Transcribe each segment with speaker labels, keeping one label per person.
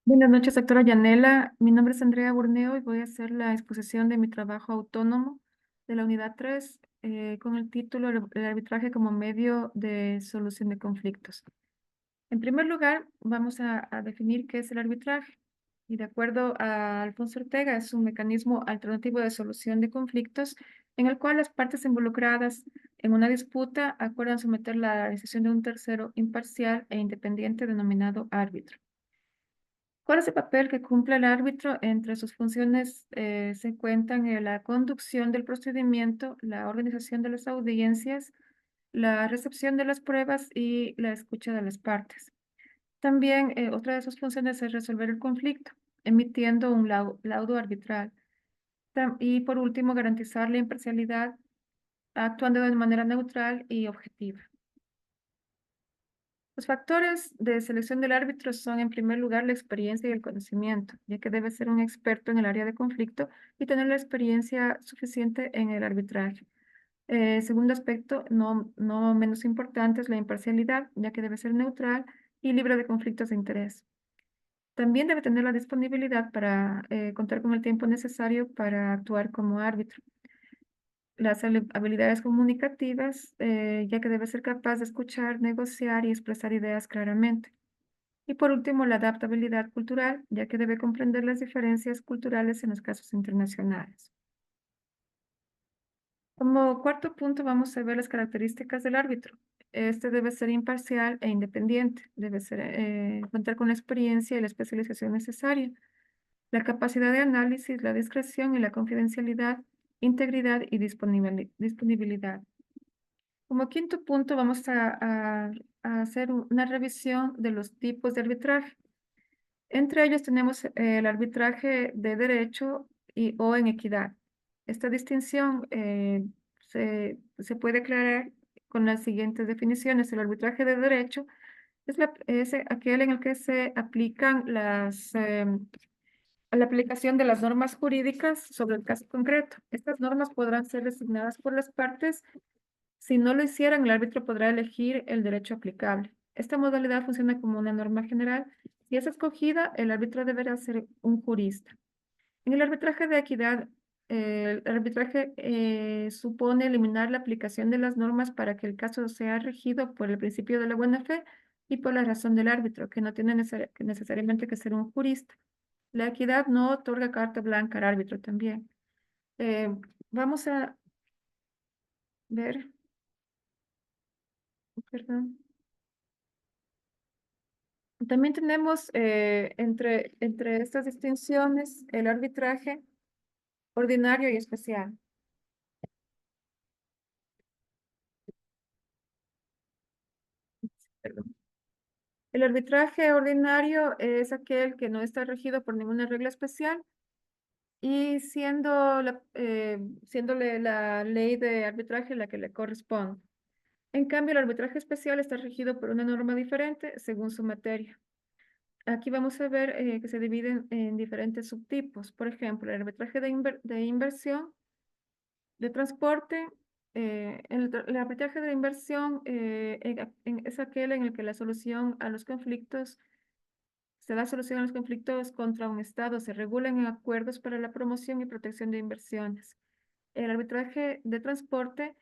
Speaker 1: Buenas noches, doctora Yanela. Mi nombre es Andrea Burneo y voy a hacer la exposición de mi trabajo autónomo de la unidad 3 con el título El arbitraje como medio de solución de conflictos. En primer lugar, vamos a definir qué es el arbitraje. Y de acuerdo a Alfonso Ortega, es un mecanismo alternativo de solución de conflictos en el cual las partes involucradas en una disputa acuerdan someter la decisión de un tercero imparcial e independiente denominado árbitro. ¿Cuál es el papel que cumple el árbitro? Entre sus funciones se encuentran la conducción del procedimiento, la organización de las audiencias, la recepción de las pruebas y la escucha de las partes. También otra de sus funciones es resolver el conflicto, emitiendo un laudo arbitral. Y por último, garantizar la imparcialidad, actuando de manera neutral y objetiva. Los factores de selección del árbitro son, en primer lugar, la experiencia y el conocimiento, ya que debe ser un experto en el área de conflicto y tener la experiencia suficiente en el arbitraje. Segundo aspecto, no menos importante, es la imparcialidad, ya que debe ser neutral y libre de conflictos de interés. También debe tener la disponibilidad para contar con el tiempo necesario para actuar como árbitro. Las habilidades comunicativas, ya que debe ser capaz de escuchar, negociar y expresar ideas claramente. Y por último, la adaptabilidad cultural, ya que debe comprender las diferencias culturales en los casos internacionales. Como cuarto punto, vamos a ver las características del árbitro. Este debe ser imparcial e independiente, debe ser, contar con la experiencia y la especialización necesaria, la capacidad de análisis, la discreción y la confidencialidad, integridad y disponibilidad. Como quinto punto, vamos a hacer una revisión de los tipos de arbitraje. Entre ellos tenemos el arbitraje de derecho o en equidad. Esta distinción se puede aclarar con las siguientes definiciones. El arbitraje de derecho es aquel en el que se aplican la aplicación de las normas jurídicas sobre el caso concreto. Estas normas podrán ser designadas por las partes. Si no lo hicieran, el árbitro podrá elegir el derecho aplicable. Esta modalidad funciona como una norma general. Si es escogida, el árbitro deberá ser un jurista. En el arbitraje de equidad, el arbitraje supone eliminar la aplicación de las normas para que el caso sea regido por el principio de la buena fe y por la razón del árbitro, que no tiene necesariamente que ser un jurista. La equidad no otorga carta blanca al árbitro también. Eh, Vamos a ver, perdón. También tenemos entre estas distinciones el arbitraje ordinario y especial. Perdón. El arbitraje ordinario es aquel que no está regido por ninguna regla especial y siéndole la ley de arbitraje la que le corresponde. En cambio, el arbitraje especial está regido por una norma diferente según su materia. Aquí vamos a ver que se dividen en diferentes subtipos. Por ejemplo, el arbitraje de inversión, de transporte. El arbitraje de inversión es aquel en el que la solución a los conflictos se da solución a los conflictos contra un Estado, se regulan en acuerdos para la promoción y protección de inversiones. El arbitraje de transporte,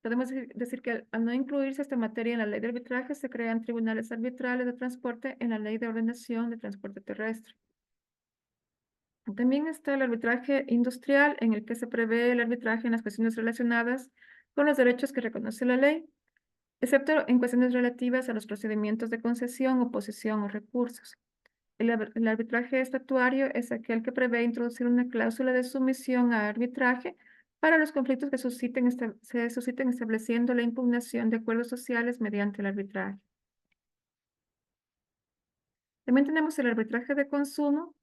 Speaker 1: podemos decir que al no incluirse esta materia en la ley de arbitraje, se crean tribunales arbitrales de transporte en la ley de ordenación de transporte terrestre. También está el arbitraje industrial, en el que se prevé el arbitraje en las cuestiones relacionadas con los derechos que reconoce la ley, excepto en cuestiones relativas a los procedimientos de concesión, oposición o recursos. El arbitraje estatuario es aquel que prevé introducir una cláusula de sumisión a arbitraje para los conflictos que se susciten estableciendo la impugnación de acuerdos sociales mediante el arbitraje. También tenemos el arbitraje de consumo.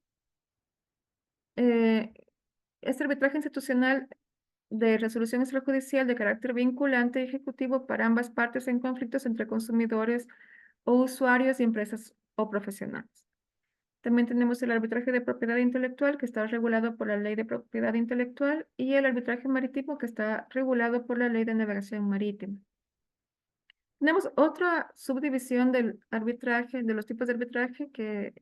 Speaker 1: Eh, este arbitraje institucional de resolución extrajudicial de carácter vinculante y ejecutivo para ambas partes en conflictos entre consumidores o usuarios y empresas o profesionales. También tenemos el arbitraje de propiedad intelectual, que está regulado por la Ley de Propiedad Intelectual, y el arbitraje marítimo, que está regulado por la Ley de Navegación Marítima. Tenemos otra subdivisión del arbitraje, de los tipos de arbitraje, que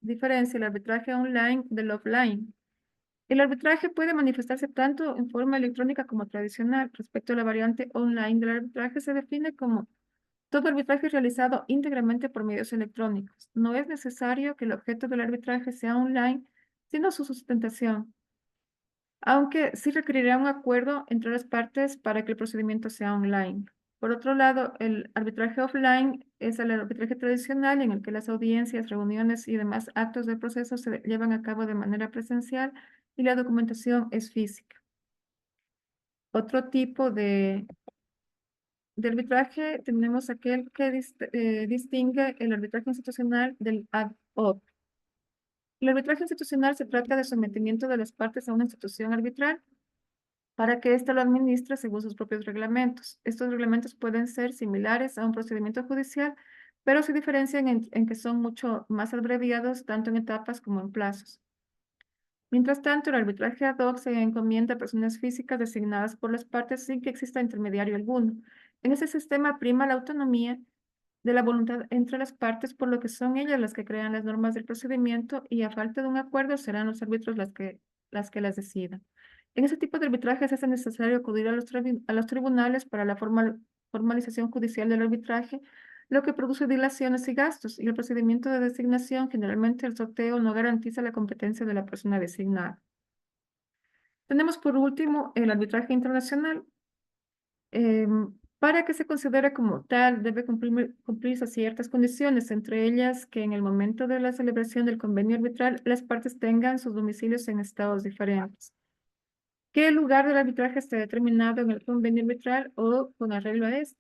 Speaker 1: diferencia el arbitraje online del offline. El arbitraje puede manifestarse tanto en forma electrónica como tradicional. Respecto a la variante online del arbitraje, se define como todo arbitraje es realizado íntegramente por medios electrónicos. No es necesario que el objeto del arbitraje sea online, sino su sustentación, aunque sí requerirá un acuerdo entre las partes para que el procedimiento sea online. Por otro lado, el arbitraje offline es el arbitraje tradicional en el que las audiencias, reuniones y demás actos del proceso se llevan a cabo de manera presencial y la documentación es física. Otro tipo de arbitraje tenemos aquel que distingue el arbitraje institucional del ad hoc. El arbitraje institucional se trata de sometimiento de las partes a una institución arbitral para que ésta lo administre según sus propios reglamentos. Estos reglamentos pueden ser similares a un procedimiento judicial, pero se diferencian en que son mucho más abreviados tanto en etapas como en plazos. Mientras tanto, el arbitraje ad hoc se encomienda a personas físicas designadas por las partes sin que exista intermediario alguno. En ese sistema prima la autonomía de la voluntad entre las partes, por lo que son ellas las que crean las normas del procedimiento y a falta de un acuerdo serán los árbitros las que las decidan. En ese tipo de arbitrajes es necesario acudir a los tribunales para la formalización judicial del arbitraje, lo que produce dilaciones y gastos, y el procedimiento de designación, generalmente el sorteo, no garantiza la competencia de la persona designada. Tenemos por último el arbitraje internacional. Para que se considere como tal, debe cumplirse ciertas condiciones, entre ellas que en el momento de la celebración del convenio arbitral, las partes tengan sus domicilios en estados diferentes. Que el lugar del arbitraje esté determinado en el convenio arbitral o con arreglo a esto.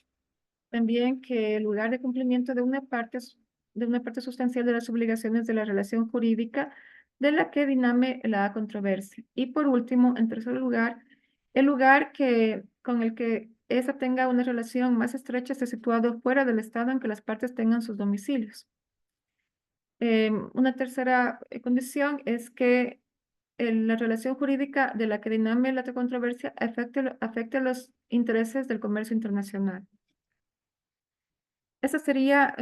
Speaker 1: También que el lugar de cumplimiento de una parte sustancial de las obligaciones de la relación jurídica de la que diname la controversia. Y por último, en tercer lugar, el lugar con el que esa tenga una relación más estrecha esté situado fuera del estado en que las partes tengan sus domicilios. Una tercera condición es que la relación jurídica de la que diname la controversia afecte los intereses del comercio internacional. Ese sería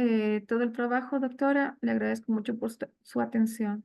Speaker 1: todo el trabajo, doctora. Le agradezco mucho por su atención.